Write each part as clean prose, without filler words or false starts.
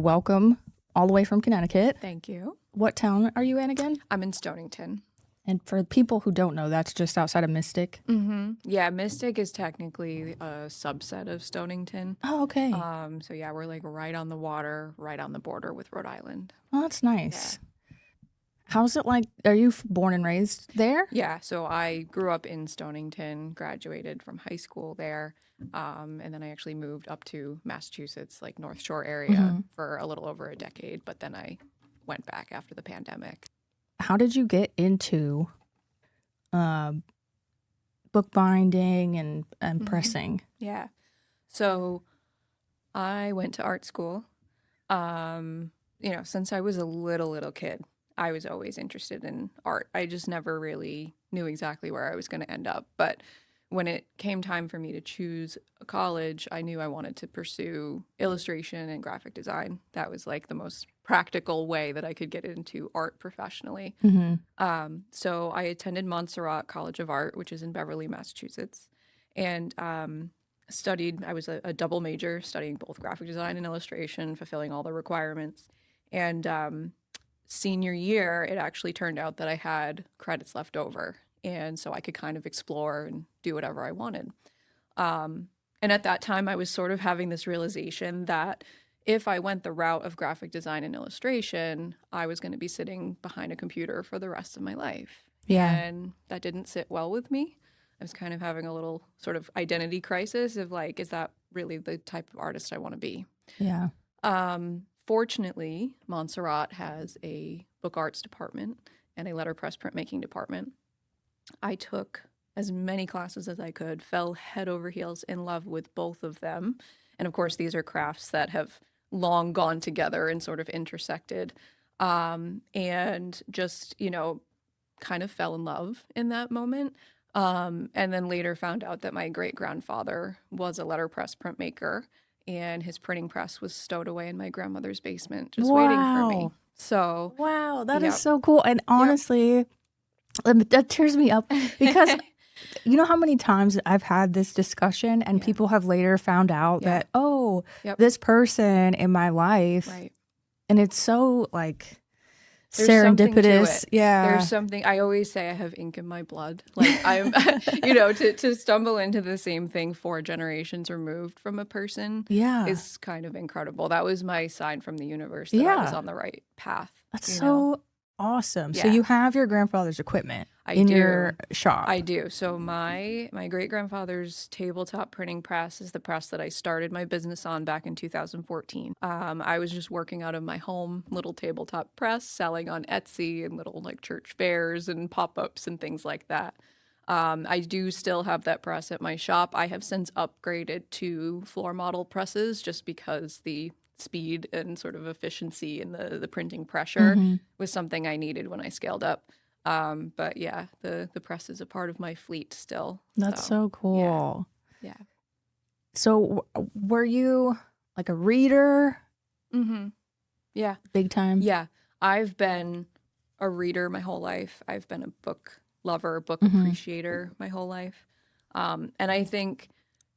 Welcome all the way from Connecticut. Thank you. What town are you in again? I'm in Stonington. And for people who don't know, that's just outside of Mystic. Yeah, Mystic is technically a subset of Stonington. Oh, okay. So yeah, we're like right on the water, right on the border with Rhode Island. Oh, that's nice. How's it like? Are you born and raised there? Yeah, so I grew up in Stonington, graduated from high school there, and then I actually moved up to Massachusetts, like North Shore area, for a little over a decade, but then I went back after the pandemic. How did you get into bookbinding and pressing? Yeah. So I went to art school. Since I was a little kid, I was always interested in art. I just never really knew exactly where I was going to end up. But when it came time for me to choose a college, I knew I wanted to pursue illustration and graphic design. That was like the most practical way that I could get into art professionally. So I attended Montserrat College of Art, which is in Beverly, Massachusetts, and studied. I was a double major, studying both graphic design and illustration, fulfilling all the requirements. And senior year, it actually turned out that I had credits left over, and so I could kind of explore and do whatever I wanted. And at that time, I was sort of having this realization that if I went the route of graphic design and illustration, I was going to be sitting behind a computer for the rest of my life. Yeah. And that didn't sit well with me. I was kind of having a little sort of identity crisis of like, is that really the type of artist I want to be? Yeah. Fortunately, Montserrat has a book arts department and a letterpress printmaking department. I took as many classes as I could, fell head over heels in love with both of them. And of course, these are crafts that have long gone together and sort of intersected. And just, kind of fell in love in that moment. And then later found out that my great-grandfather was a letterpress printmaker, and his printing press was stowed away in my grandmother's basement just waiting for me. Wow. So, Wow, that Yep. is so cool. And honestly, that tears me up because you know how many times I've had this discussion and people have later found out Yeah. that, oh, Yep. this person in my life, right. and it's so like There's something to serendipitous. it. Yeah. There's something, I always say I have ink in my blood. Like I'm, to stumble into the same thing 4 generations removed from a person Yeah. is kind of incredible. That was my sign from the universe that I was Yeah. on the right path. That's so awesome. So Yeah. you have your grandfather's equipment I in do. your shop. I do. So my great-grandfather's tabletop printing press is the press that I started my business on back in 2014. I was just working out of my home, little tabletop press, selling on Etsy and little like church fairs and pop-ups and things like that. I do still have that press at my shop. I have since upgraded to floor model presses just because the speed and sort of efficiency and the printing pressure was something I needed when I scaled up. But yeah, the press is a part of my fleet still. That's so cool. Yeah. So were you like a reader? Yeah. Big time? Yeah. I've been a reader my whole life. I've been a book lover, book appreciator my whole life. And I think,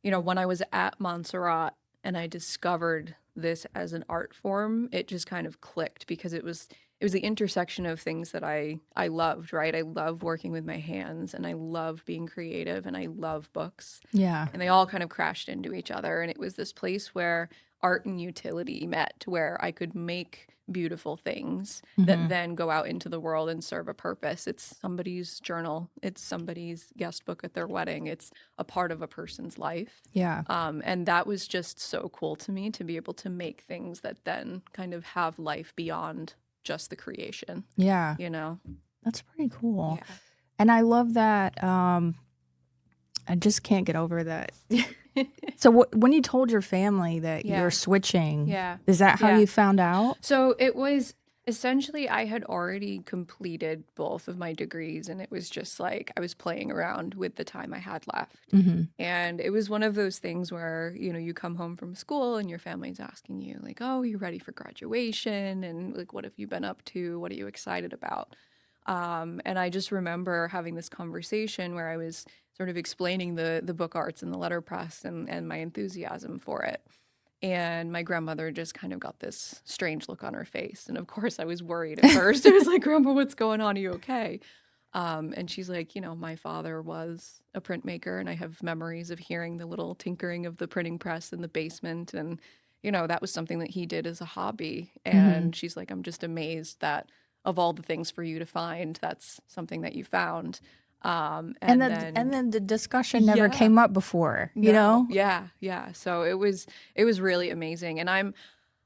when I was at Montserrat and I discovered this as an art form, it just kind of clicked because it was the intersection of things that I loved, right? I love working with my hands and I love being creative and I love books. Yeah. And they all kind of crashed into each other. And it was this place where art and utility met, where I could make beautiful things that then go out into the world and serve a purpose. It's somebody's journal. It's somebody's guest book at their wedding. It's a part of a person's life. Yeah. And that was just so cool to me to be able to make things that then kind of have life beyond just the creation. Yeah. That's pretty cool. Yeah. And I love that. I just can't get over that. So when you told your family that you're switching, is that how you found out? So it was essentially I had already completed both of my degrees, and it was just like I was playing around with the time I had left. And it was one of those things where, you come home from school and your family's asking you like, oh, you ready for graduation? And like, what have you been up to? What are you excited about? And I just remember having this conversation where I was sort of explaining the book arts and the letterpress and my enthusiasm for it. And my grandmother just kind of got this strange look on her face. And of course, I was worried at first. I was like, Grandma, what's going on? Are you okay? And she's like, my father was a printmaker, and I have memories of hearing the little tinkering of the printing press in the basement. And, that was something that he did as a hobby. And she's like, I'm just amazed that of all the things for you to find, that's something that you found. And then the discussion never came up before, you know? Yeah. So it was really amazing. And I'm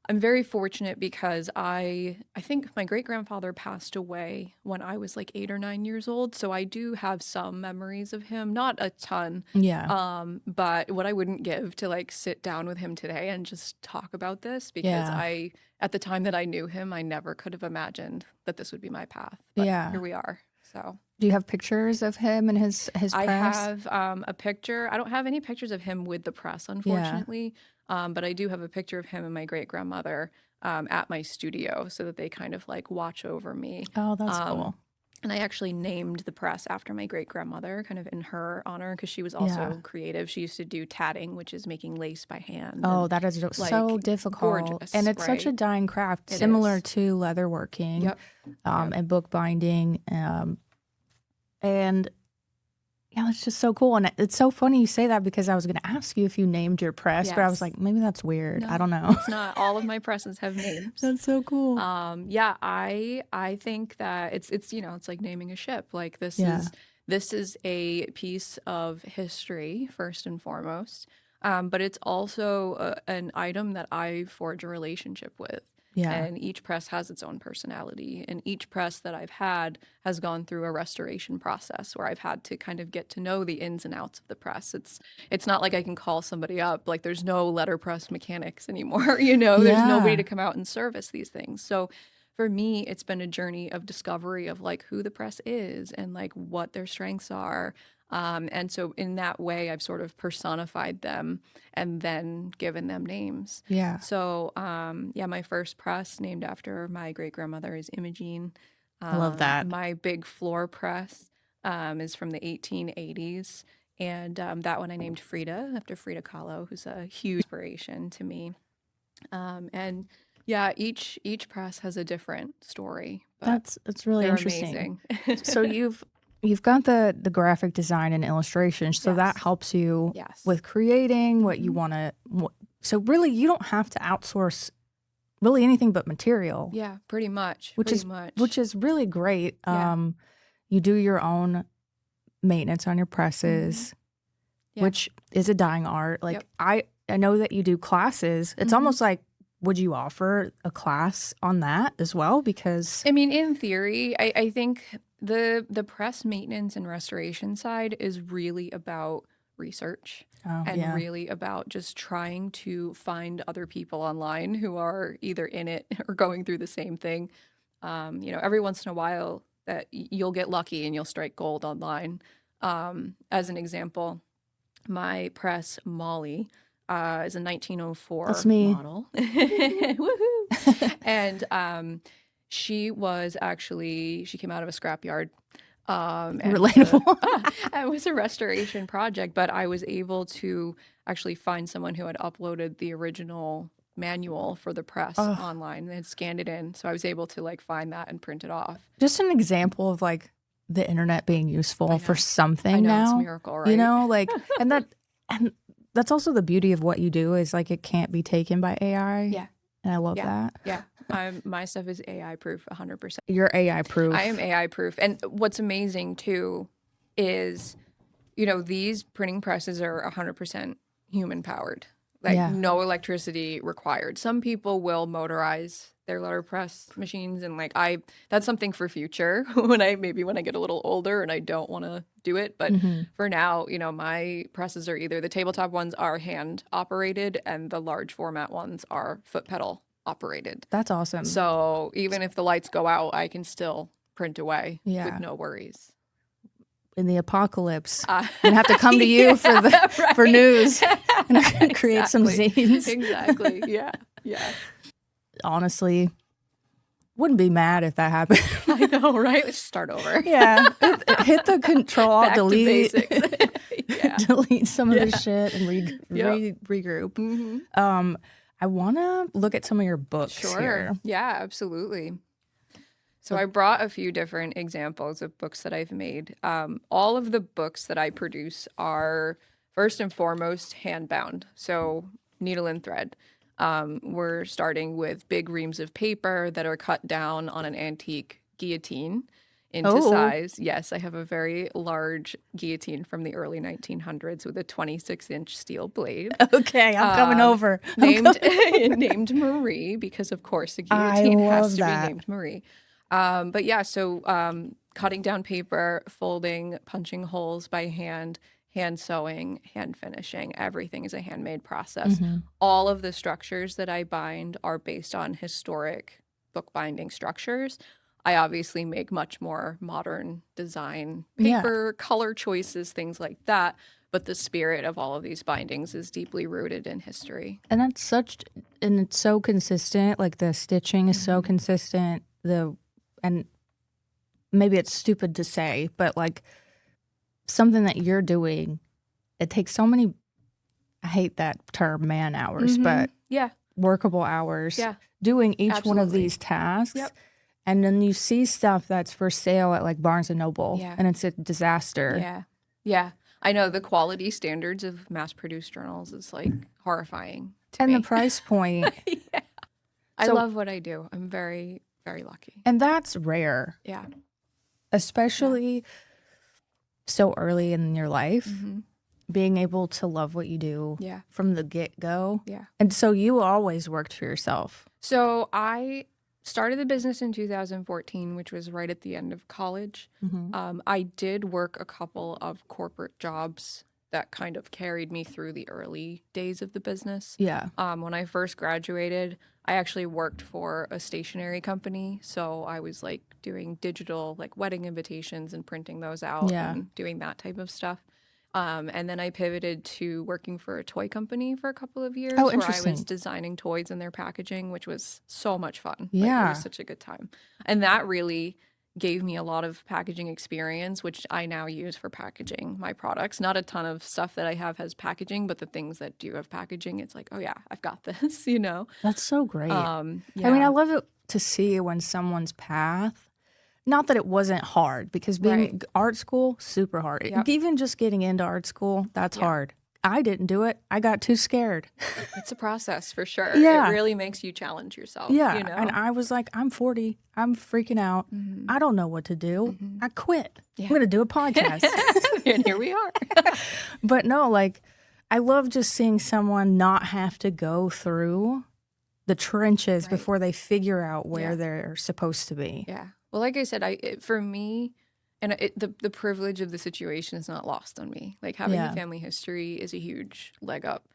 very fortunate because I think my great-grandfather passed away when I was like 8 or 9 years old. So I do have some memories of him, not a ton. Yeah. But what I wouldn't give to like sit down with him today and just talk about this, because at the time that I knew him, I never could have imagined that this would be my path. But here we are. So. Do you have pictures of him and his press? I have a picture. I don't have any pictures of him with the press, unfortunately. But I do have a picture of him and my great-grandmother at my studio, so that they kind of like watch over me. Oh, that's cool. And I actually named the press after my great-grandmother, kind of in her honor, because she was also creative. She used to do tatting, which is making lace by hand. Oh, that is so difficult. Gorgeous, and it's such a dying craft, similar to leatherworking and bookbinding. And yeah, it's just so cool. And it's so funny you say that, because I was going to ask you if you named your press, but I was like, maybe that's weird. No, I don't know. It's not. All of my presses have names. That's so cool. I think that it's it's like naming a ship. Like this is a piece of history first and foremost. But it's also an item that I forge a relationship with. Yeah. And each press has its own personality. And each press that I've had has gone through a restoration process where I've had to kind of get to know the ins and outs of the press. It's not like I can call somebody up. Like, there's no letterpress mechanics anymore, There's nobody to come out and service these things. So for me, it's been a journey of discovery of like who the press is and like what their strengths are. And so in that way, I've sort of personified them and then given them names. Yeah. So, my first press named after my great-grandmother is Imogene. I love that. My big floor press is from the 1880s. And that one I named Frida, after Frida Kahlo, who's a huge inspiration to me. Each press has a different story. That's really interesting. Amazing. So you've got the graphic design and illustration, so that helps you with creating what you want to. So really, you don't have to outsource really anything but material. Yeah, pretty much. Which is really great. You do your own maintenance on your presses, which is a dying art. Like I know that you do classes. It's almost like, would you offer a class on that as well? Because I mean, in theory, I think the press maintenance and restoration side is really about research and really about just trying to find other people online who are either in it or going through the same thing. Every once in a while that you'll get lucky and you'll strike gold online. As an example, my press, Molly, is a 1904 model. Woohoo! And she came out of a scrapyard. Relatable. It was a restoration project, but I was able to actually find someone who had uploaded the original manual for the press online and scanned it in. So I was able to like find that and print it off. Just an example of like the internet being useful for something now. It's a miracle, right? And that's also the beauty of what you do is like it can't be taken by AI. Yeah. And I love that. Yeah. My stuff is AI proof 100%. You're AI proof. I am AI proof. And what's amazing too is, these printing presses are 100% human powered. Like no electricity required. Some people will motorize their letterpress machines, and that's something for future when I get a little older and I don't want to do it. But for now, my presses are either the tabletop ones are hand operated and the large format ones are foot pedal operated. That's awesome. So even if the lights go out, I can still print away with no worries. In the apocalypse, and have to come to you for news and create some zines. Exactly. Yeah. Honestly, wouldn't be mad if that happened. I know, right? Let's start over. Yeah. Hit the control, back delete. To basics. Delete some of the shit and regroup. I want to look at some of your books Sure. here. Yeah, absolutely. So I brought a few different examples of books that I've made. All of the books that I produce are first and foremost hand-bound, so needle and thread. We're starting with big reams of paper that are cut down on an antique guillotine into size. Yes, I have a very large guillotine from the early 1900s with a 26-inch steel blade. Okay, I'm coming over. Named Marie, because of course a guillotine has to be named Marie. But yeah, so cutting down paper, folding, punching holes by hand sewing, hand finishing, everything is a handmade process. All of the structures that I bind are based on historic bookbinding structures. I obviously make much more modern design, paper, color choices, things like that. But the spirit of all of these bindings is deeply rooted in history. And it's so consistent. Like the stitching is so consistent. And maybe it's stupid to say, but like something that you're doing, it takes so many, I hate that term, man hours, but workable hours doing each one of these tasks. And then you see stuff that's for sale at like Barnes and Noble and it's a disaster. Yeah. I know the quality standards of mass-produced journals is like horrifying to me. And the price point. I love what I do. I'm very, very lucky. And that's rare. Yeah. Especially so early in your life. Being able to love what you do from the get-go. Yeah. And so you always worked for yourself. So I started the business in 2014, which was right at the end of college. I did work a couple of corporate jobs that kind of carried me through the early days of the business. Yeah. When I first graduated, I actually worked for a stationery company. So I was like doing digital like wedding invitations and printing those out and doing that type of stuff. And then I pivoted to working for a toy company for a couple of years where I was designing toys and their packaging, which was so much fun. Yeah. Like, it was such a good time. And that really gave me a lot of packaging experience, which I now use for packaging my products. Not a ton of stuff that I have has packaging, but the things that do have packaging, it's like, oh yeah, I've got this, you know? That's so great. I mean, I love it to see when someone's path, not that it wasn't hard, because being art school, super hard. Even just getting into art school, that's hard. I didn't do it. I got too scared. It's a process for sure. It really makes you challenge yourself. Yeah. You know? And I was like, I'm 40. I'm freaking out. I don't know what to do. I quit. I'm going to do a podcast. And here we are. But no, like, I love just seeing someone not have to go through the trenches before they figure out where they're supposed to be. Yeah. Well, like I said, for me, and the privilege of the situation is not lost on me. Like having a family history is a huge leg up.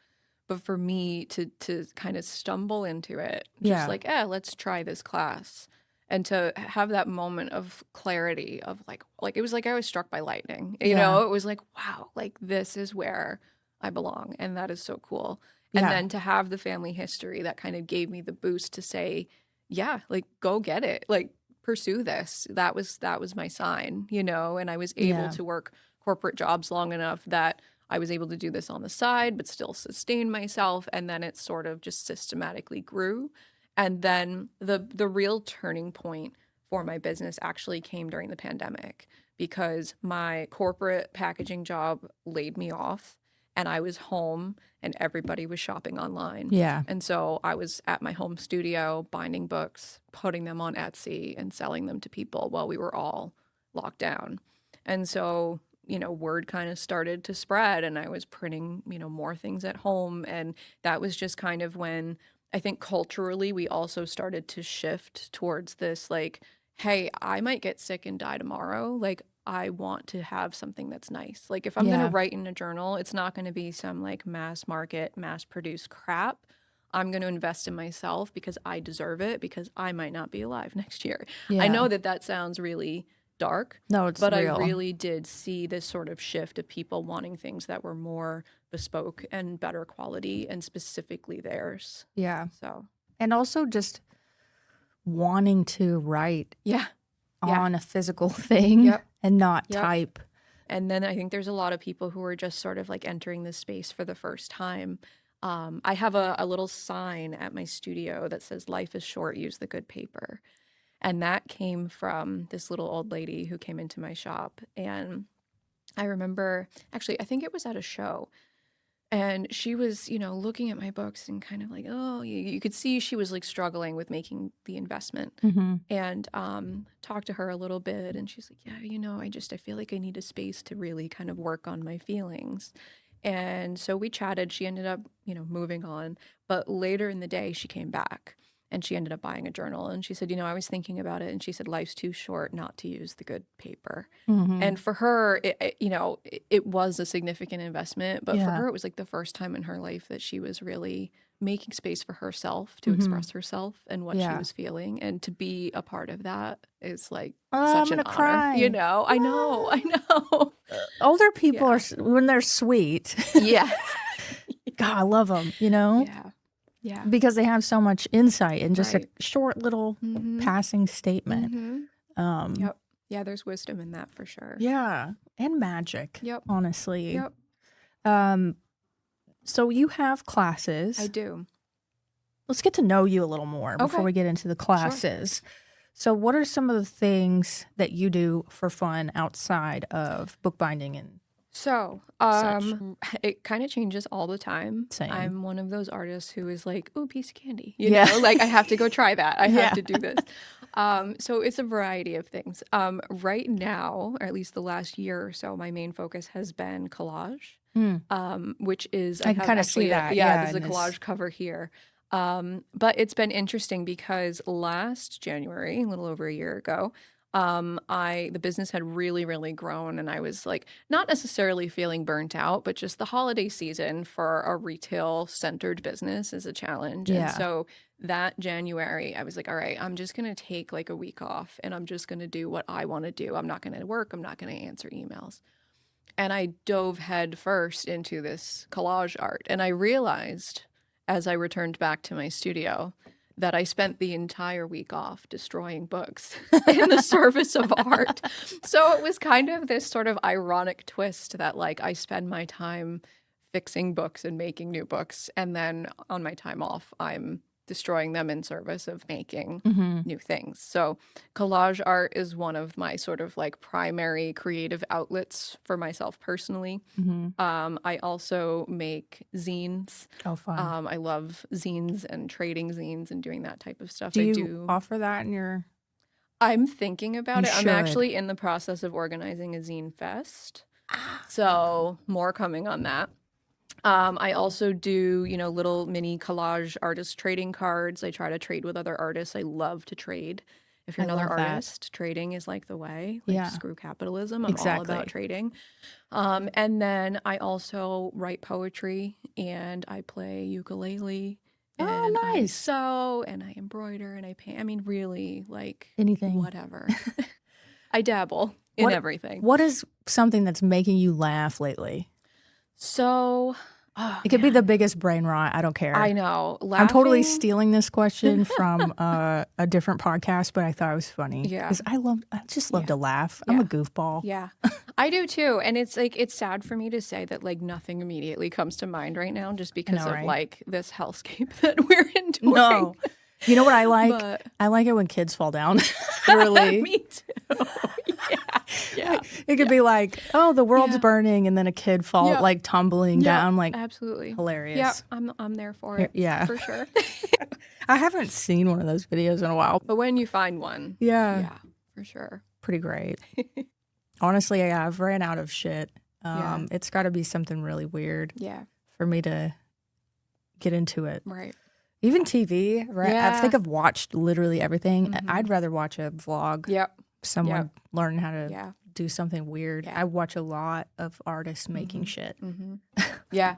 But for me to kind of stumble into it, just like, let's try this class. And to have that moment of clarity of like it was like I was struck by lightning. You know, it was like, wow, like this is where I belong. And that is so cool. And then to have the family history that kind of gave me the boost to say, like go get it. Like pursue this. That was my sign, you know, and I was able to work corporate jobs long enough that I was able to do this on the side, but still sustain myself. And then it sort of just systematically grew. And then the real turning point for my business actually came during the pandemic because my corporate packaging job laid me off and I was home and everybody was shopping online. Yeah. And so I was at my home studio binding books, putting them on Etsy and selling them to people while we were all locked down. And so, you know, word kind of started to spread and I was printing, you know, more things at home. And that was just kind of when I think culturally we also started to shift towards this like, hey, I might get sick and die tomorrow. Like, I want to have something that's nice. Like if I'm going to write in a journal, it's not going to be some like mass market, mass produced crap. I'm going to invest in myself because I deserve it because I might not be alive next year. I know that sounds really dark. No, it's but real. I really did see this sort of shift of people wanting things that were more bespoke and better quality and specifically theirs. Yeah. So, and also just wanting to write on a physical thing and not type. And then I think there's a lot of people who are just sort of like entering this space for the first time. I have a little sign at my studio that says, "Life is short, use the good paper." And that came from this little old lady who came into my shop. And I remember, actually, I think it was at a show. And she was, looking at my books and kind of like, oh, you could see she was like struggling with making the investment. And talked to her a little bit. And she's like, yeah, I feel like I need a space to really kind of work on my feelings. And so we chatted. She ended up, moving on. But later in the day, she came back. And she ended up buying a journal. And she said, I was thinking about it. And she said, life's too short not to use the good paper. And for her, it was a significant investment. But for her, it was like the first time in her life that she was really making space for herself to express herself and what she was feeling. And to be a part of that is like such an honor. Cry. I know. Older people are, when they're sweet. Yeah. God, I love them, Yeah. Because they have so much insight in just a short little passing statement. Yep. Yeah, there's wisdom in that for sure. Yeah. And magic. Yep. Honestly. Yep. So you have classes. I do. Let's get to know you a little more before we get into the classes. Sure. So what are some of the things that you do for fun outside of bookbinding and So, it kind of changes all the time. Same. I'm one of those artists who is like, ooh, piece of candy. You know, like I have to go try that. I have to do this. So it's a variety of things. Right now, or at least the last year or so, my main focus has been collage, which is, I can kind of see that. There's a collage cover here. But it's been interesting because last January, a little over a year ago, the business had really, really grown, and I was like not necessarily feeling burnt out, but just the holiday season for a retail centered business is a challenge. Yeah. And so that January, I was like, all right, I'm just going to take like a week off and I'm just going to do what I want to do. I'm not going to work. I'm not going to answer emails. And I dove head first into this collage art. And I realized as I returned back to my studio that I spent the entire week off destroying books in the service of art. So it was kind of this sort of ironic twist that like I spend my time fixing books and making new books, and then on my time off, I'm destroying them in service of making new things. So collage art is one of my sort of like primary creative outlets for myself personally. I also make zines. Oh, fun. I love zines and trading zines and doing that type of stuff. Do you offer that in your... I'm thinking about You it. should. I'm actually in the process of organizing a zine fest. So more coming on that. I also do, little mini collage artist trading cards. I try to trade with other artists. I love to trade. If you're another artist, trading is like the way. Like, screw capitalism. I'm all about trading. And then I also write poetry and I play ukulele. And nice. I sew and I embroider and I paint. I mean, really, like anything, whatever. I dabble in everything. What is something that's making you laugh lately? So, it could be the biggest brain rot. I don't care. I know. I'm totally stealing this question from a different podcast, but I thought it was funny. Yeah. Because I just love to laugh. I'm a goofball. Yeah. I do too. And it's like, it's sad for me to say that like nothing immediately comes to mind right now just because of like this hellscape that we're enduring. No. You know what I like? I like it when kids fall down. Really? Me too. Yeah. It could be like, oh, the world's burning, and then a kid like tumbling down, like absolutely hilarious. Yeah, I'm there for it. Yeah, for sure. I haven't seen one of those videos in a while, but when you find one, yeah, for sure, pretty great. Honestly, I've ran out of shit. It's got to be something really weird, for me to get into it, right? Even TV, right? I think I've watched literally everything. I'd rather watch a vlog. Yep. Someone learn how to do something weird. I watch a lot of artists making shit. Yeah,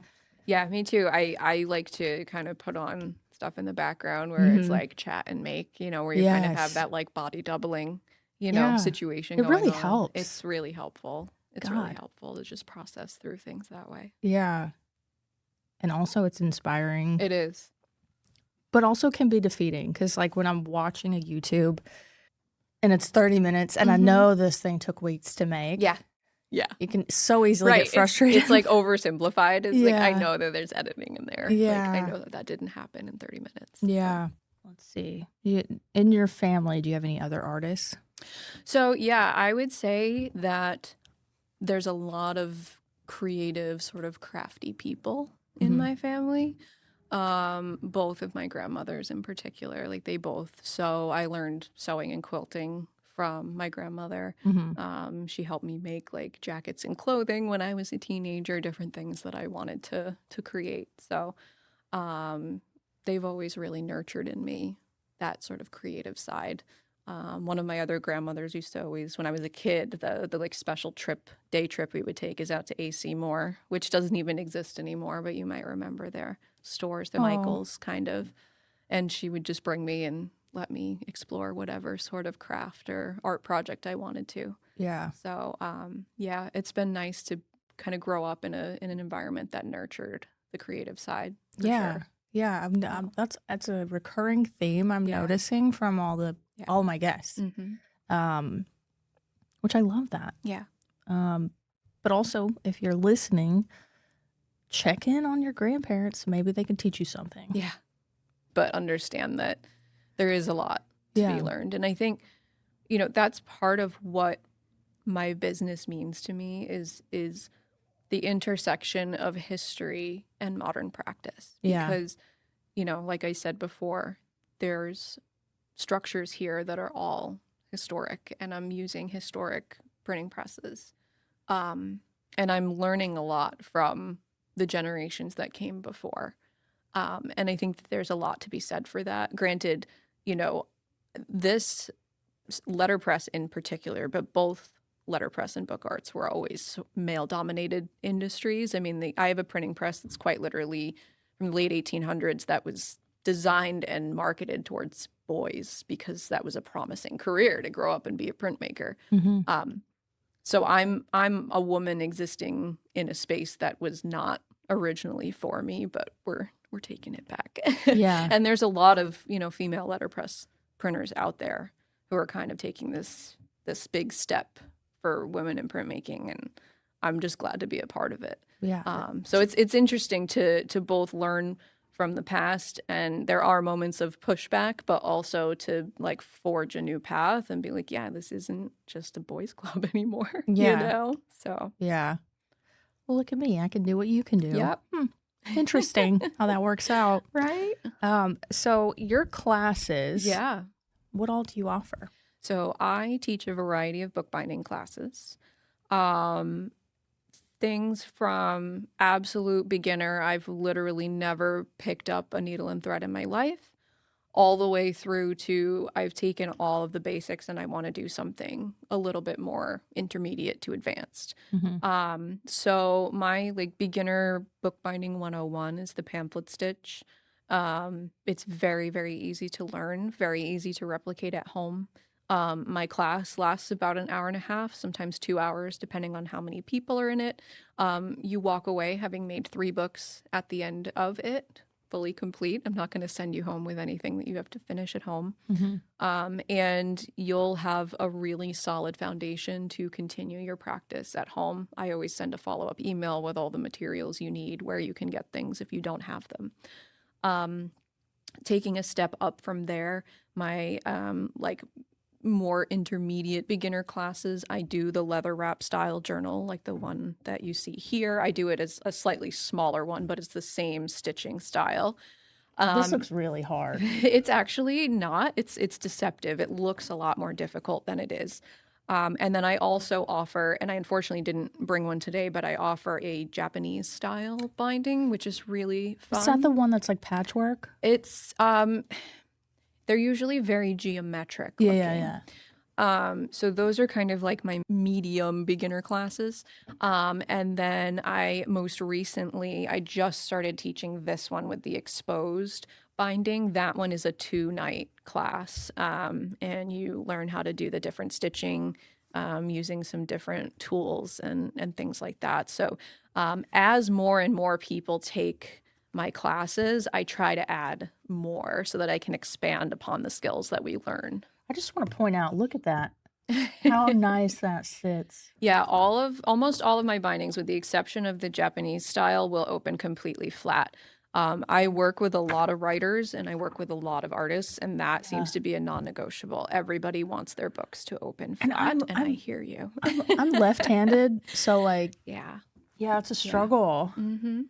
me too. I like to kind of put on stuff in the background where it's like chat and make, where you kind of have that like body doubling, situation going on. It really helps. It's really helpful. It's really helpful to just process through things that way. Yeah. And also it's inspiring. It is. But also can be defeating because like when I'm watching a YouTube and it's 30 minutes and I know this thing took weeks to make. Yeah. Yeah. You can so easily get frustrated. It's like oversimplified. It's like, I Yeah. know that there's editing in there. Like, I Yeah. know that didn't happen in 30 minutes. Yeah. Let's see. In your family, do you have any other artists? So, yeah, I would say that there's a lot of creative, sort of crafty people in my family. Both of my grandmothers in particular, like they both sew. I learned sewing and quilting from my grandmother. She helped me make like jackets and clothing when I was a teenager, different things that I wanted to create. So they've always really nurtured in me that sort of creative side. One of my other grandmothers used to always, when I was a kid, the like special day trip we would take is out to AC Moore, which doesn't even exist anymore, but you might remember their stores, the Michaels kind of. And she would just bring me and let me explore whatever sort of craft or art project I wanted to. Yeah. So, yeah, it's been nice to kind of grow up in an environment that nurtured the creative side. For sure. Yeah. That's a recurring theme I'm noticing from all my guests. Which I love that. Yeah. But also, if you're listening, check in on your grandparents. Maybe they can teach you something. Yeah. But understand that there is a lot to be learned. And I think, that's part of what my business means to me is the intersection of history and modern practice. Yeah. Because, like I said before, there's structures here that are all historic, and I'm using historic printing presses. And I'm learning a lot from the generations that came before. And I think that there's a lot to be said for that. Granted, this letterpress in particular, but both letterpress and book arts were always male-dominated industries. I mean, I have a printing press that's quite literally from the late 1800s that was designed and marketed towards boys because that was a promising career to grow up and be a printmaker. So I'm a woman existing in a space that was not originally for me, but we're taking it back. Yeah. And there's a lot of, female letterpress printers out there who are kind of taking this big step for women in printmaking, and I'm just glad to be a part of it. Yeah. So it's interesting to both learn from the past, and there are moments of pushback, but also to like forge a new path and be like, yeah, this isn't just a boys' club anymore. Yeah. So yeah. Well, look at me. I can do what you can do. Yep. Interesting how that works out. Right. So your classes, Yeah. what all do you offer? So I teach a variety of bookbinding classes. Things from absolute beginner, I've literally never picked up a needle and thread in my life, all the way through to I've taken all of the basics and I want to do something a little bit more intermediate to advanced. So my like beginner bookbinding 101 is the pamphlet stitch. It's very, very easy to learn, very easy to replicate at home. My class lasts about an hour and a half, sometimes 2 hours, depending on how many people are in it. You walk away having made 3 books at the end of it, fully complete. I'm not going to send you home with anything that you have to finish at home. And you'll have a really solid foundation to continue your practice at home. I always send a follow-up email with all the materials you need, where you can get things if you don't have them. Taking a step up from there, my more intermediate beginner classes, I do the leather wrap style journal, like the one that you see here. I do it as a slightly smaller one, but it's the same stitching style. This looks really hard. It's actually not. It's deceptive. It looks a lot more difficult than it is. And then I also offer, and I unfortunately didn't bring one today, but I offer a Japanese style binding, which is really fun. Is that the one that's like patchwork? It's they're usually very geometric looking. Yeah. So those are kind of like my medium beginner classes. And then I just started teaching this one with the exposed binding. That one is a 2-night class. And you learn how to do the different stitching, using some different tools and things like that. So as more and more people take my classes, I try to add more so that I can expand upon the skills that we learn. I just want to point out, look at that. How nice that sits. Yeah, almost all of my bindings, with the exception of the Japanese style, will open completely flat. I work with a lot of writers and I work with a lot of artists, and that seems to be a non-negotiable. Everybody wants their books to open And flat, and I hear you. I'm left-handed, so like, Yeah. it's a struggle. Mm-hmm.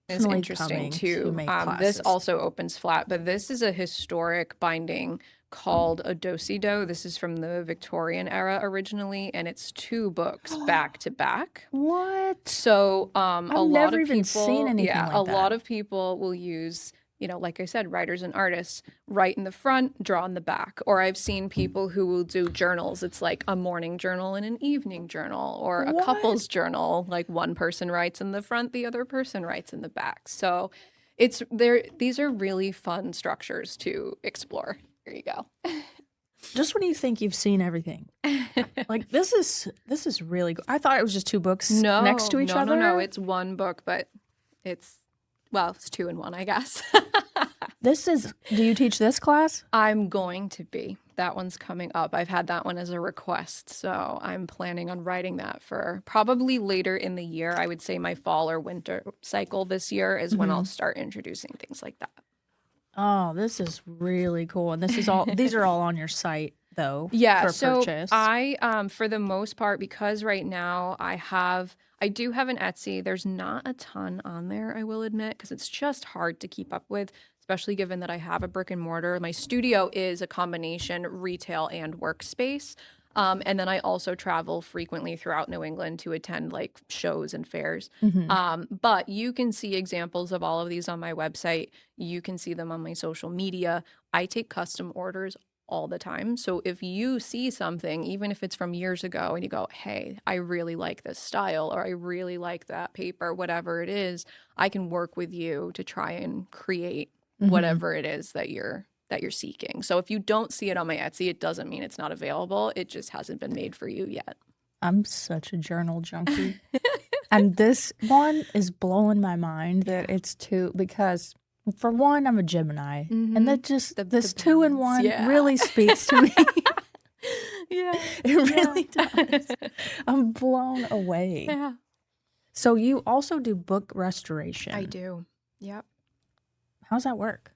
It's Definitely interesting coming to too. make This classes. also opens flat, but this is a historic binding called a dosido. This is from the Victorian era originally, and it's 2 books back to back. What? So a I've lot never of even people, seen anything yeah, like a that. lot of people will use, like I said, writers and artists, write in the front, draw in the back. Or I've seen people who will do journals. It's like a morning journal and an evening journal, or a couple's journal. Like one person writes in the front, the other person writes in the back. So it's there. These are really fun structures to explore. Here you go. Just when you think you've seen everything. Like this is really good. I thought it was just 2 books next to each other. No. It's 1 book, but it's 2 in 1, I guess. Do you teach this class? I'm going to be. That one's coming up. I've had that one as a request, so I'm planning on writing that for probably later in the year. I would say my fall or winter cycle this year is when I'll start introducing things like that. Oh, this is really cool. And these are all on your site though. Yeah, for so purchase. I for the most part, because right now I do have an Etsy. There's not a ton on there, I will admit, because it's just hard to keep up with, especially given that I have a brick and mortar. My studio is a combination retail and workspace. And then I also travel frequently throughout New England to attend like shows and fairs. But you can see examples of all of these on my website. You can see them on my social media. I take custom orders all the time. So if you see something, even if it's from years ago, and you go, hey, I really like this style, or I really like that paper, whatever it is, I can work with you to try and create whatever it is that you're seeking. So if you don't see it on my Etsy, it doesn't mean it's not available. It just hasn't been made for you yet. I'm such a journal junkie. And this one is blowing my mind that it's 2, because for one, I'm a Gemini, and that just this 2 in 1 really speaks to me. It really does. I'm blown away. Yeah. So you also do book restoration. I do. Yep. How's that work?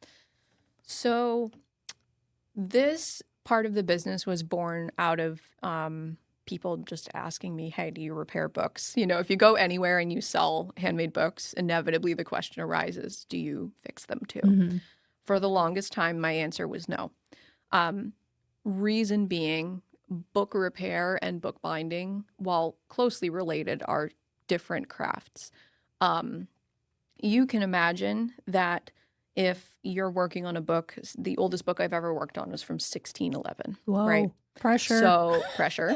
So this part of the business was born out of people just asking me, hey, do you repair books? If you go anywhere and you sell handmade books, inevitably the question arises, do you fix them too? For the longest time, my answer was no. Reason being, book repair and book binding, while closely related, are different crafts. You can imagine that if you're working on a book, the oldest book I've ever worked on was from 1611. Whoa, right? pressure. So pressure.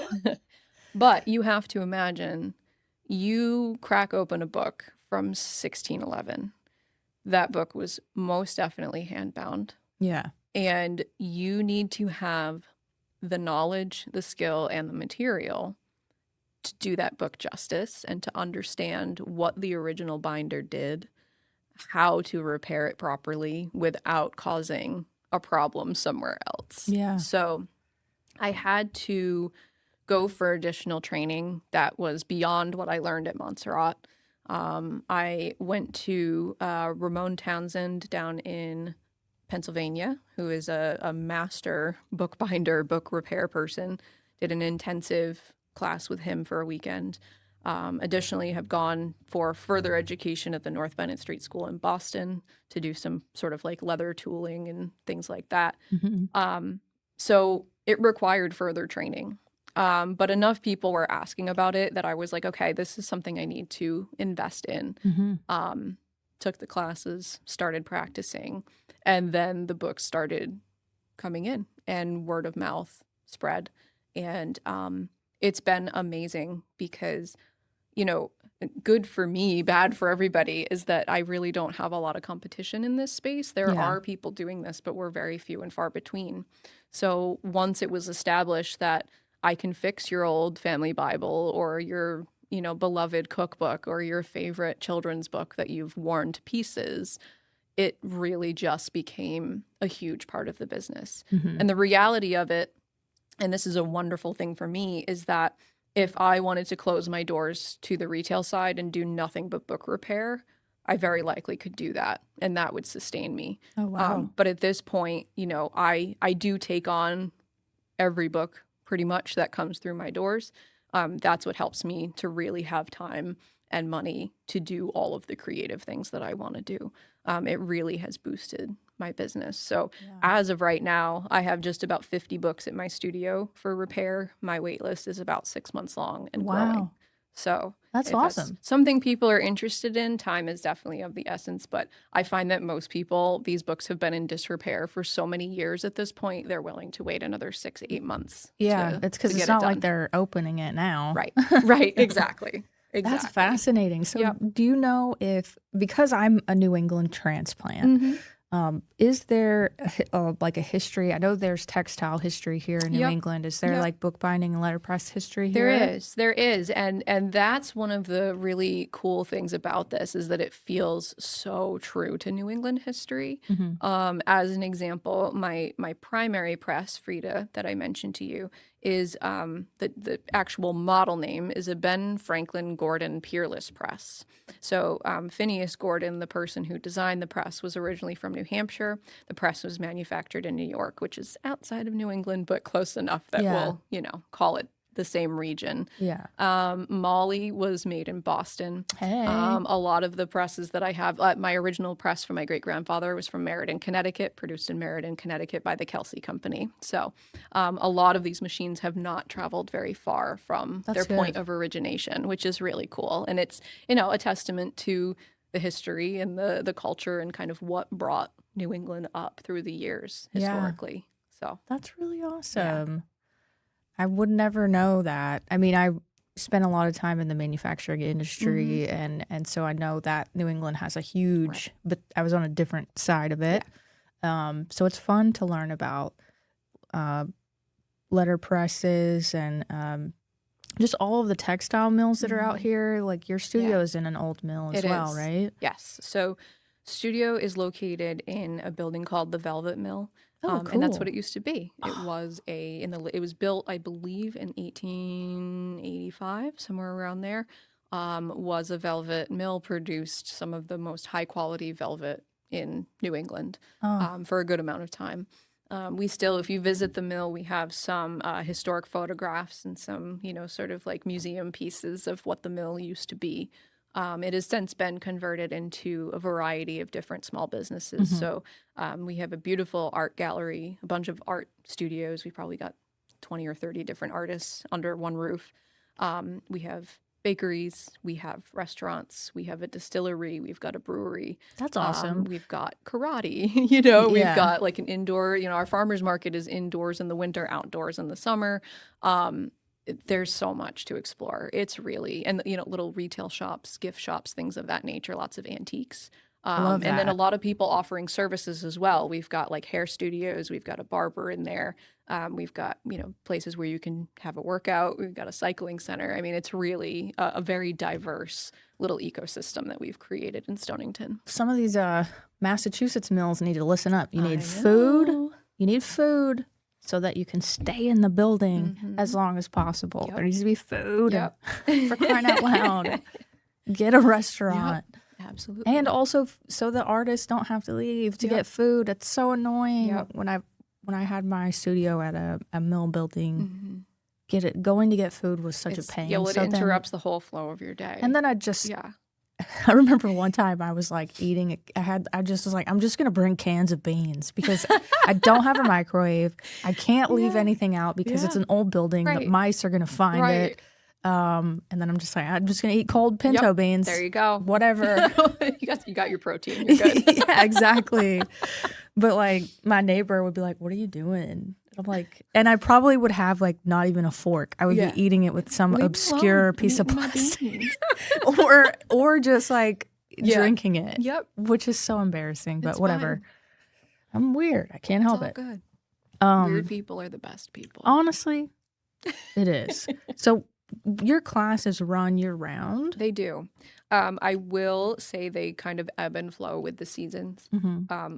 But you have to imagine, you crack open a book from 1611. That book was most definitely handbound. Yeah. And you need to have the knowledge, the skill, and the material to do that book justice and to understand what the original binder did, how to repair it properly without causing a problem somewhere else. Yeah. So I had to go for additional training that was beyond what I learned at Montserrat. I went to Ramon Townsend down in Pennsylvania, who is a master bookbinder, book repair person. Did an intensive class with him for a weekend. Additionally, have gone for further education at the North Bennett Street School in Boston to do some sort of like leather tooling and things like that. So it required further training. But enough people were asking about it that I was like, okay, this is something I need to invest in. Took the classes, started practicing, and then the books started coming in and word of mouth spread. And it's been amazing because, good for me, bad for everybody, is that I really don't have a lot of competition in this space. There are people doing this, but we're very few and far between. So once it was established that I can fix your old family Bible or your, beloved cookbook or your favorite children's book that you've worn to pieces, it really just became a huge part of the business. And the reality of it and this is a wonderful thing for me, is that if I wanted to close my doors to the retail side and do nothing but book repair, I very likely could do that, and that would sustain me. Oh, wow. But at this point, I do take on every book pretty much that comes through my doors. That's what helps me to really have time and money to do all of the creative things that I want to do. It really has boosted my business. So as of right now, I have just about 50 books at my studio for repair. My wait list is about 6 months long and growing. So that's awesome. Something people are interested in. Time is definitely of the essence, but I find that most people, these books have been in disrepair for so many years at this point, they're willing to wait another 6 to 8 months. Yeah, it's because it's not like they're opening it now. Right, right, exactly. That's fascinating. So do you know if, because I'm a New England transplant, is there like a history? I know there's textile history here in New England. Is there like bookbinding and letterpress history here? There is. And that's one of the really cool things about this, is that it feels so true to New England history. As an example, my primary press, Frida, that I mentioned to you, is the actual model name is a Ben Franklin Gordon Peerless Press. So Phineas Gordon, the person who designed the press, was originally from New Hampshire. The press was manufactured in New York, which is outside of New England, but close enough that we'll, call it the same region. Molly was made in Boston. A lot of the presses that I have, my original press from my great-grandfather was from Meriden, Connecticut, produced in Meriden, Connecticut by the Kelsey Company. So a lot of these machines have not traveled very far from their point of origination, which is really cool. And it's, a testament to the history and the culture and kind of what brought New England up through the years historically. So that's really awesome. I would never know that. I mean, I spent a lot of time in the manufacturing industry, and so I know that New England has a huge, but I was on a different side of it. So it's fun to learn about letter presses and just all of the textile mills that are out here. Like your studio is in an old mill as well, right? Yes. So studio is located in a building called the Velvet Mill. Oh, cool. And that's what it used to be. It was it was built, I believe, in 1885, somewhere around there. Was a velvet mill, produced some of the most high quality velvet in New England for a good amount of time. We still, if you visit the mill, we have some historic photographs and some, sort of like museum pieces of what the mill used to be. It has since been converted into a variety of different small businesses. So we have a beautiful art gallery, a bunch of art studios. We've probably got 20 or 30 different artists under one roof. We have bakeries, we have restaurants, we have a distillery, we've got a brewery. That's awesome. We've got karate, we've got like an indoor, our farmer's market is indoors in the winter, outdoors in the summer. There's so much to explore. It's really, and little retail shops, gift shops, things of that nature, lots of antiques. Love that. And then a lot of people offering services as well. We've got like hair studios, we've got a barber in there. We've got, places where you can have a workout. We've got a cycling center. I mean, it's really a very diverse little ecosystem that we've created in Stonington. Some of these Massachusetts mills need to listen up. You need food. You need food so that you can stay in the building as long as possible. There needs to be food for crying out loud. Get a restaurant. Absolutely. And also so the artists don't have to leave to get food. It's so annoying. When I had my studio at a mill building, going to get food was such a pain. Yeah, well, it interrupts the whole flow of your day. And then I remember one time I was like eating. I just was like, I'm just gonna bring cans of beans because I don't have a microwave. I can't leave anything out because it's an old building. The mice are gonna find it. And then I'm just like, I'm just gonna eat cold pinto beans. There you go. Whatever. you got your protein. You're good. Yeah, exactly. But like my neighbor would be like, "What are you doing?" I'm like, and I probably would have like not even a fork. I would be eating it with some obscure piece of plastic, or just like drinking it. Yep. Which is so embarrassing, but whatever. Fine. I'm weird. I can't help it. Good. Weird people are the best people. Honestly, it is. So your classes run year round? They do. I will say they kind of ebb and flow with the seasons.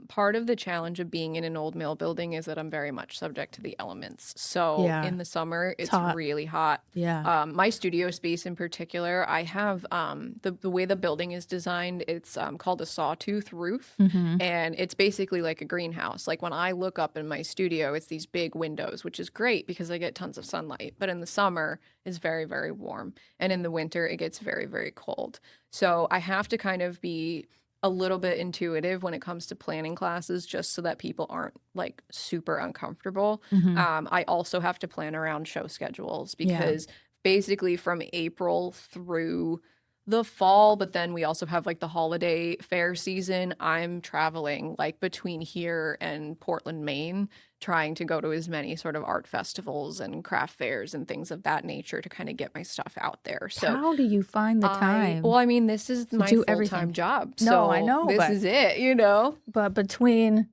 Part of the challenge of being in an old mill building is that I'm very much subject to the elements. So in the summer, it's really hot. My studio space in particular, I have the way the building is designed, it's called a sawtooth roof. And it's basically like a greenhouse. Like when I look up in my studio, it's these big windows, which is great because I get tons of sunlight. But in the summer, it's very, very warm. And in the winter, it gets very, very cold. So I have to kind of be a little bit intuitive when it comes to planning classes just so that people aren't like super uncomfortable. I also have to plan around show schedules because basically from April through the fall, but then we also have like the holiday fair season. I'm traveling like between here and Portland, Maine, trying to go to as many sort of art festivals and craft fairs and things of that nature to kind of get my stuff out there. So how do you find the time? Well, I mean, this is my full-time job. So I know, this is it, you know? But between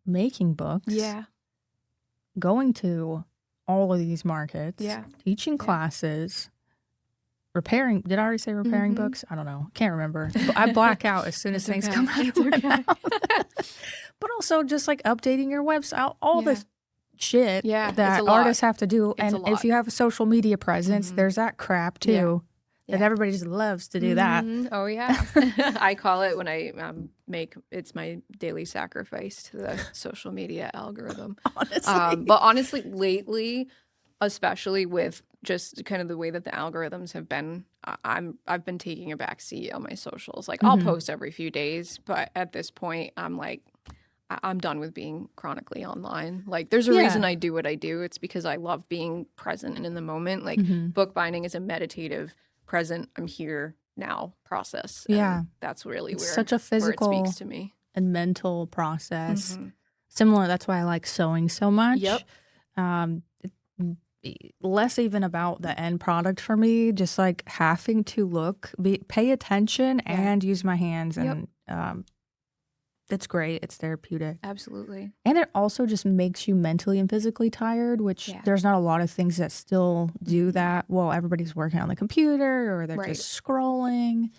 making books, going to all of these markets, teaching classes, repairing, did I already say repairing books? I don't know. Can't remember. I black out as soon as things come out of my mouth. But also just like updating your website, all this shit that artists have to do. And if you have a social media presence, there's that crap too. That everybody just loves to do that. Oh, yeah. I call it when I it's my daily sacrifice to the social media algorithm. Honestly. But honestly, lately, especially with just kind of the way that the algorithms have been, I've been taking a back seat on my socials. Like I'll post every few days, but at this point I'm like, I'm done with being chronically online. Like there's a reason I do what I do. It's because I love being present and in the moment. Like bookbinding is a meditative, present, I'm here now process. And that's really where such a physical where it speaks to me. And mental process. Similar, that's why I like sewing so much. Less even about the end product for me, just like having to pay attention and use my hands. And it's great. It's therapeutic. Absolutely. And it also just makes you mentally and physically tired, which there's not a lot of things that still do that. Well, everybody's working on the computer or they're just scrolling.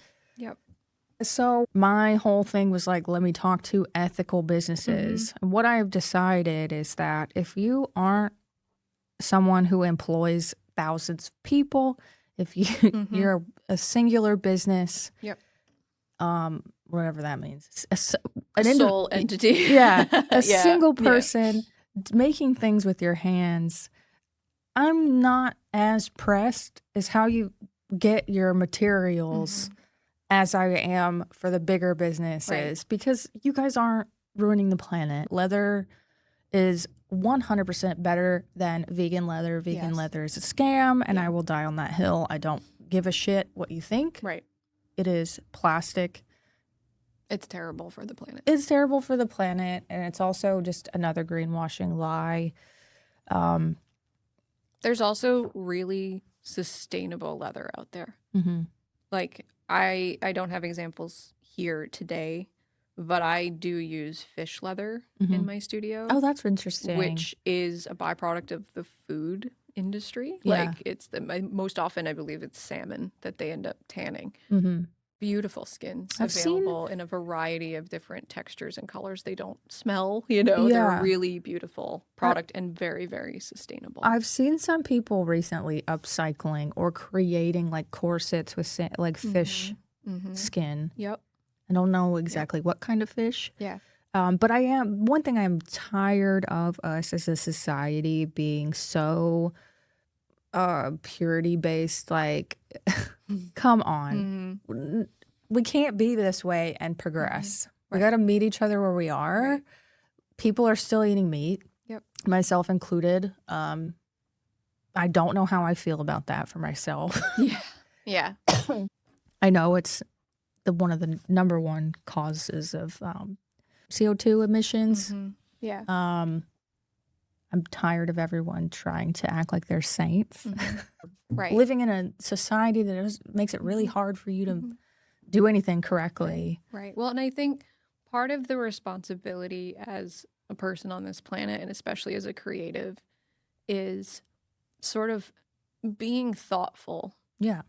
So my whole thing was like, let me talk to ethical businesses. And what I've decided is that if you aren't someone who employs thousands of people, if you're a singular business, whatever that means, a sole entity, a single person making things with your hands, I'm not as pressed as how you get your materials as I am for the bigger businesses because you guys aren't ruining the planet. Leather is 100% better than vegan leather. Vegan leather is a scam, and I will die on that hill. I don't give a shit what you think. It is plastic. It's terrible for the planet. It's terrible for the planet, and it's also just another greenwashing lie. There's also really sustainable leather out there. Like, I don't have examples here today, but I do use fish leather in my studio. Oh, that's interesting. Which is a byproduct of the food industry. Like it's most often I believe it's salmon that they end up tanning. Beautiful skins available in a variety of different textures and colors. They don't smell, they're a really beautiful product and very, very sustainable. I've seen some people recently upcycling or creating like corsets with like fish skin. I don't know exactly what kind of fish. But one thing I'm tired of us as a society being so purity based, like, come on. We can't be this way and progress. We got to meet each other where we are. People are still eating meat, myself included. I don't know how I feel about that for myself. I know it's one of the number one causes of CO2 emissions. I'm tired of everyone trying to act like they're saints. Living in a society that makes it really hard for you to do anything correctly. Well, and I think part of the responsibility as a person on this planet, and especially as a creative, is sort of being thoughtful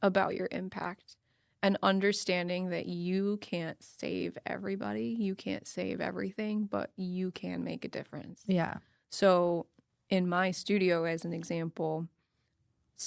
about your impact. and understanding that you can't save everybody, you can't save everything, but you can make a difference. Yeah. So in my studio, as an example,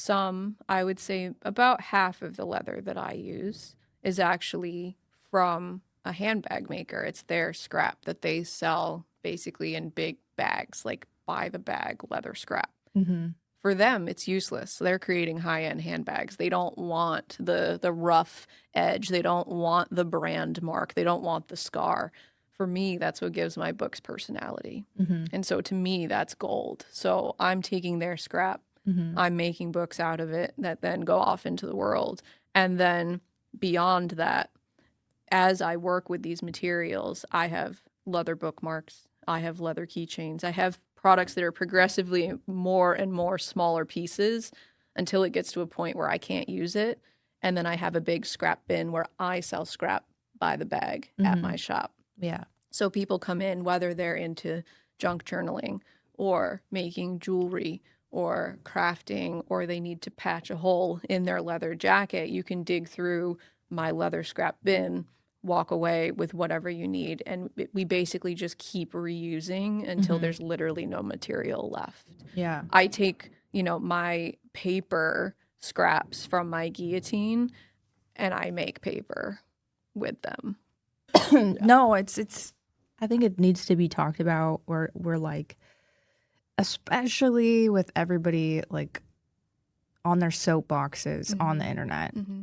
I would say about half of the leather that I use is actually from a handbag maker. It's their scrap that they sell basically in big bags, like by the bag leather scrap. Mm-hmm. For them, it's useless. They're creating high-end handbags. They don't want the rough edge. They don't want the brand mark. They don't want the scar. For me, that's what gives my books personality. Mm-hmm. And so to me, that's gold. So I'm taking their scrap. Mm-hmm. I'm making books out of it that then go off into the world. And then beyond that, as I work with these materials, I have leather bookmarks, I have leather keychains, I have products that are progressively more and more smaller pieces until it gets to a point where I can't use it. And then I have a big scrap bin where I sell scrap by the bag at my shop. Yeah. So people come in, whether they're into junk journaling or making jewelry or crafting, or they need to patch a hole in their leather jacket, you can dig through my leather scrap bin, walk away with whatever you need. And we basically just keep reusing until there's literally no material left. Yeah. I take, my paper scraps from my guillotine and I make paper with them. No, it's I think it needs to be talked about. We're like, especially with everybody like on their soapboxes on the internet. Mm-hmm.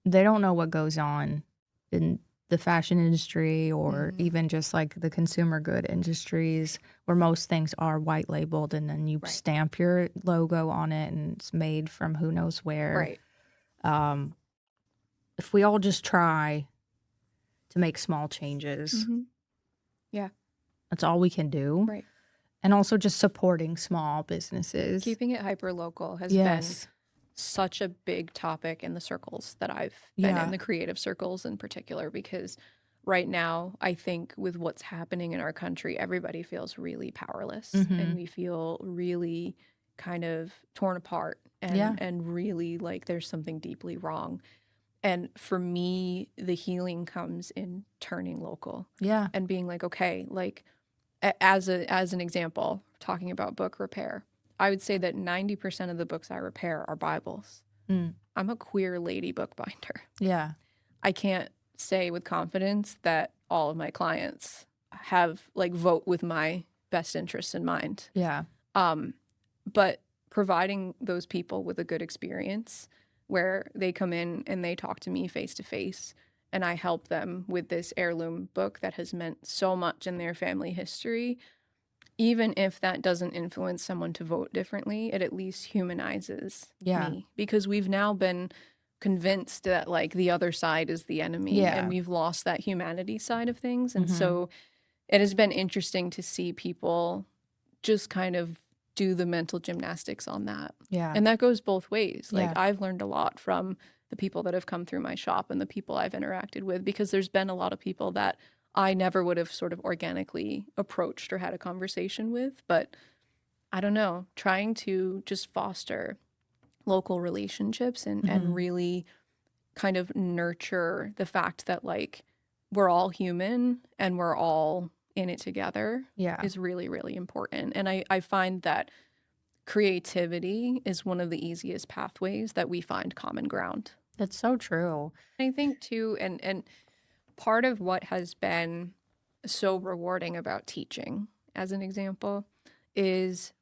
They don't know what goes on in the fashion industry or even just like the consumer good industries where most things are white labeled and then you stamp your logo on it and it's made from who knows where. Right. If we all just try to make small changes, Yeah. that's all we can do. Right. And also just supporting small businesses. Keeping it hyper local has been such a big topic in the circles that I've been in, the creative circles in particular, because right now, I think with what's happening in our country, everybody feels really powerless and we feel really kind of torn apart and really like there's something deeply wrong. And for me, the healing comes in turning local. Yeah. And being like, okay, like as an example, talking about book repair, I would say that 90% of the books I repair are Bibles. I'm a queer lady bookbinder. Yeah. I can't say with confidence that all of my clients have like vote with my best interests in mind. Yeah. But providing those people with a good experience where they come in and they talk to me face to face and I help them with this heirloom book that has meant so much in their family history, even if that doesn't influence someone to vote differently, it at least humanizes me, because we've now been convinced that like the other side is the enemy and we've lost that humanity side of things. And so it has been interesting to see people just kind of do the mental gymnastics on that. Yeah. And that goes both ways. Like I've learned a lot from the people that have come through my shop and the people I've interacted with, because there's been a lot of people that I never would have sort of organically approached or had a conversation with. But I don't know, trying to just foster local relationships and really kind of nurture the fact that like we're all human and we're all in it together is really, really important. And I find that creativity is one of the easiest pathways that we find common ground. That's so true. I think too, and part of what has been so rewarding about teaching, as an example, is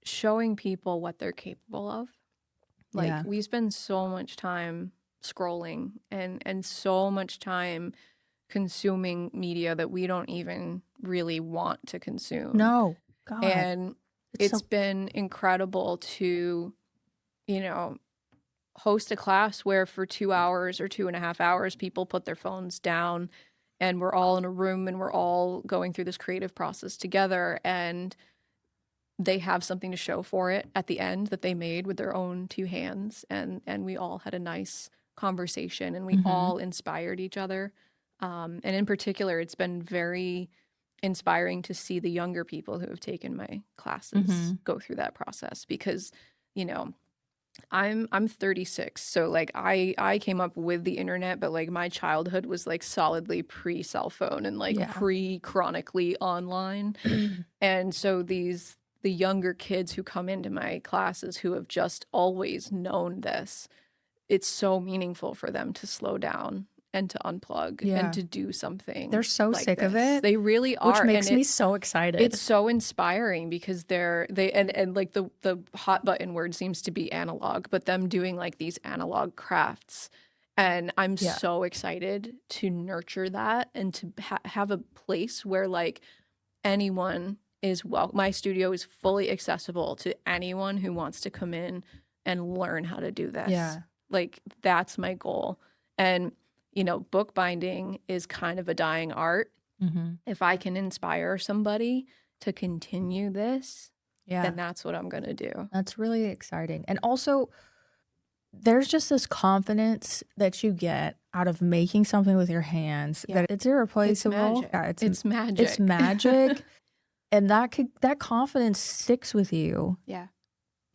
showing people what they're capable of. Like we spend so much time scrolling and so much time consuming media that we don't even really want to consume. No. God. And it's been incredible to, host a class where for 2 hours or 2.5 hours, people put their phones down and we're all in a room and we're all going through this creative process together, and they have something to show for it at the end that they made with their own two hands. And we all had a nice conversation and we all inspired each other. And in particular, it's been very inspiring to see the younger people who have taken my classes go through that process, because, I'm 36, so like I came up with the internet, but like my childhood was like solidly pre-cell phone and like Yeah. pre-chronically online. And so the younger kids who come into my classes who have just always known this, it's so meaningful for them to slow down and to unplug Yeah. and to do something. They're so like sick of this. it. They really are. Which makes and me so excited. It's so inspiring because and like the hot button word seems to be analog, but them doing like these analog crafts. And I'm so excited to nurture that and to have a place where like anyone is welcome. My studio is fully accessible to anyone who wants to come in and learn how to do this. Yeah. Like that's my goal. And you know, bookbinding is kind of a dying art. Mm-hmm. If I can inspire somebody to continue this, Yeah. then that's what I'm going to do. That's really exciting. And also, there's just this confidence that you get out of making something with your hands that it's irreplaceable. It's magic. It's magic. It's magic. And that confidence sticks with you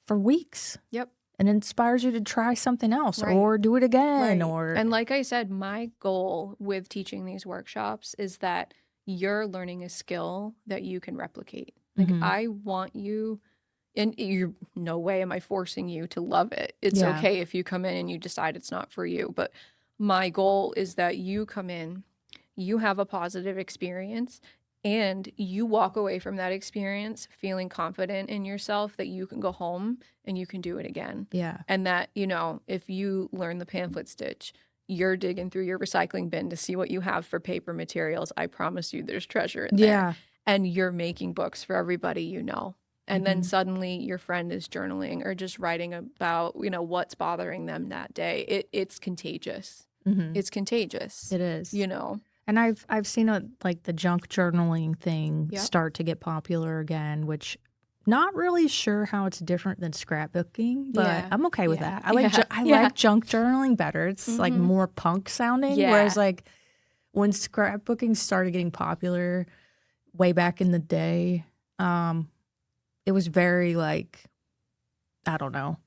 for weeks. Yep. And inspires you to try something else Right. or do it again. Right. And like I said, my goal with teaching these workshops is that you're learning a skill that you can replicate. Like I want you, and you're no way am I forcing you to love it. It's okay if you come in and you decide it's not for you. But my goal is that you come in, you have a positive experience, and you walk away from that experience feeling confident in yourself that you can go home and you can do it again. Yeah. And that, you know, if you learn the pamphlet stitch, you're digging through your recycling bin to see what you have for paper materials. I promise you there's treasure in there. Yeah. And you're making books for everybody you know. And then suddenly your friend is journaling or just writing about, you know, what's bothering them that day. It's contagious. It's contagious. It is. You know. And I've seen like the junk journaling thing start to get popular again, which not really sure how it's different than scrapbooking, but I'm okay with that. I like junk journaling better. It's like more punk sounding. Whereas like when scrapbooking started getting popular way back in the day, it was very like, I don't know.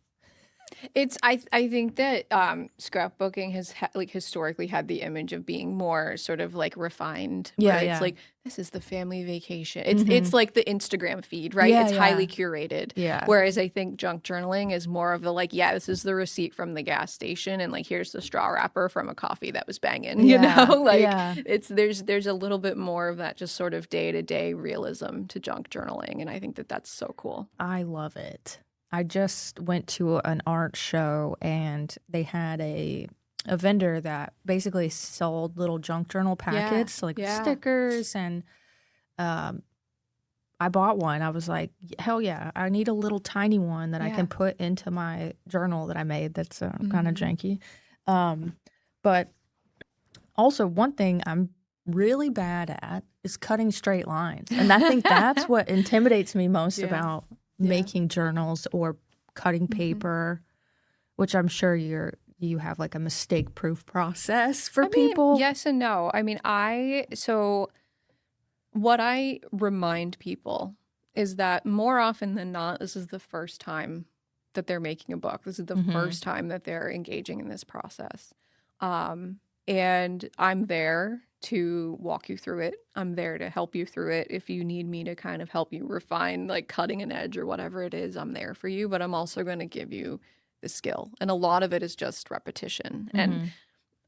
It's I think that scrapbooking has like historically had the image of being more sort of like refined. Yeah, It's like this is the family vacation. It's like the Instagram feed, right? It's highly curated. Yeah. Whereas I think junk journaling is more of the like, this is the receipt from the gas station, and like here's the straw wrapper from a coffee that was banging. You know, like it's there's a little bit more of that just sort of day-to-day realism to junk journaling, and I think that that's so cool. I love it. I just went to an art show and they had a vendor that basically sold little junk journal packets, like stickers, and I bought one. I was like, hell yeah, I need a little tiny one that I can put into my journal that I made that's kind of janky. But also one thing I'm really bad at is cutting straight lines. And I think that's what intimidates me most about making journals or cutting paper, which I'm sure you have like a mistake-proof process for people. Yes and no. I mean, so what I remind people is that more often than not, this is the first time that they're making a book. This is the first time that they're engaging in this process. And I'm there to walk you through it. I'm there to help you through it. If you need me to kind of help you refine, like cutting an edge or whatever it is, I'm there for you. But I'm also going to give you the skill. And a lot of it is just repetition. And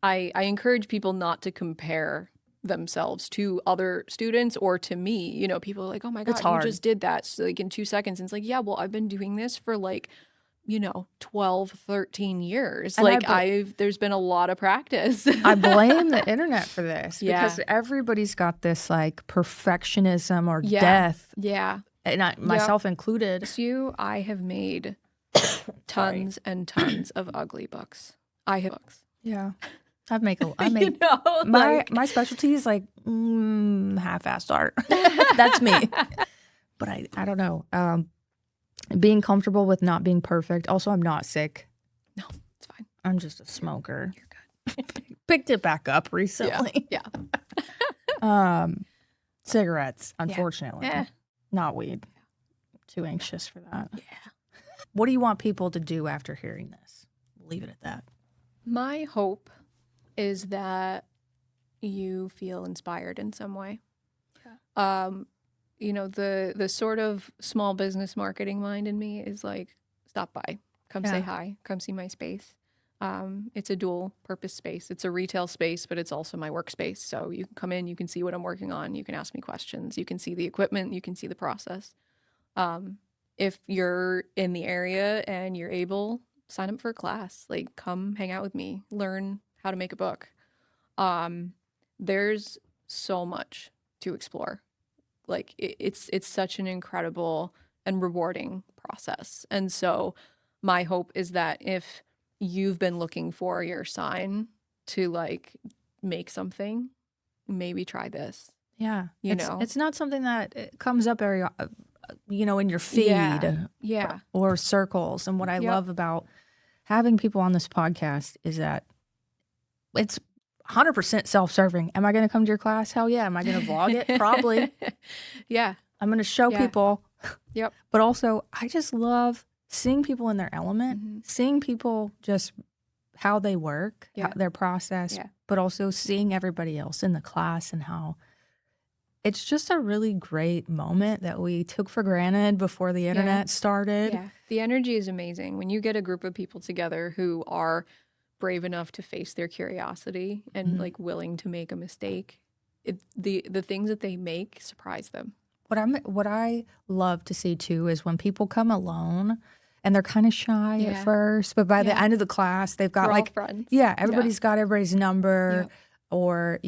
I encourage people not to compare themselves to other students or to me. You know, people are like, oh my God, you just did that so like in 2 seconds. And it's like, yeah, well, I've been doing this for like, 12, 13 years. And like there's been a lot of practice. I blame the internet for this because everybody's got this like perfectionism or death. Yeah. And myself included. I have made tons and tons of ugly books. I have books. Yeah. I made my specialty is like half-assed art. That's me. But I don't know. Being comfortable with not being perfect. Also, I'm not sick. No, it's fine. I'm just a smoker. You're good. Picked it back up recently. Yeah. Cigarettes, unfortunately. Not weed. Too anxious for that. Yeah. What do you want people to do after hearing this? We'll leave it at that. My hope is that you feel inspired in some way. Yeah. You know, the sort of small business marketing mind in me is like, stop by, come say hi, come see my space. It's a dual purpose space. It's a retail space, but it's also my workspace. So you can come in, you can see what I'm working on. You can ask me questions. You can see the equipment. You can see the process. If you're in the area and you're able, sign up for a class. Like, come hang out with me, learn how to make a book. There's so much to explore. Like, it's such an incredible and rewarding process. And so my hope is that if you've been looking for your sign to like make something, maybe try this. Yeah. know, it's not something that comes up very, in your feed or circles. And what I love about having people on this podcast is that it's 100% self-serving. Am I going to come to your class? Hell yeah. Am I going to vlog it? Probably. Yeah. I'm going to show people. Yep. But also, I just love seeing people in their element, seeing people just how they work, their process, but also seeing everybody else in the class and how it's just a really great moment that we took for granted before the internet started. Yeah. The energy is amazing. When you get a group of people together who are brave enough to face their curiosity and like willing to make a mistake, the things that they make surprise them. What I love to see too is when people come alone and they're kind of shy at first, but by the end of the class, they've got We're all friends. Yeah, everybody's got everybody's number, or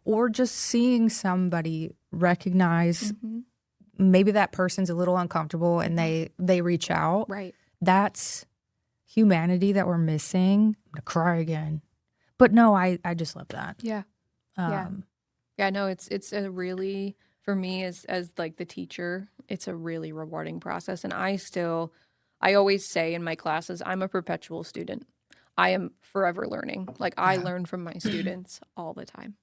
or just seeing somebody recognize maybe that person's a little uncomfortable and they reach out. Right. That's humanity that we're missing. I'm gonna cry again, but no, I just love that. Yeah. No, it's a really, for me as like the teacher, it's a really rewarding process. And I always say in my classes, I'm a perpetual student. I am forever learning. Like, I learn from my students all the time.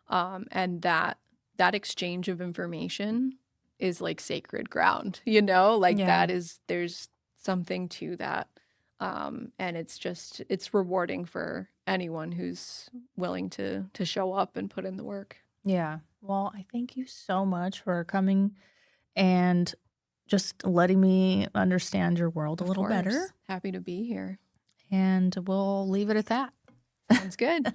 And that exchange of information is like sacred ground, there's something to that. And it's rewarding for anyone who's willing to show up and put in the work. Yeah. Well, I thank you so much for coming and just letting me understand your world a little better. Happy to be here. And we'll leave it at that. Sounds good.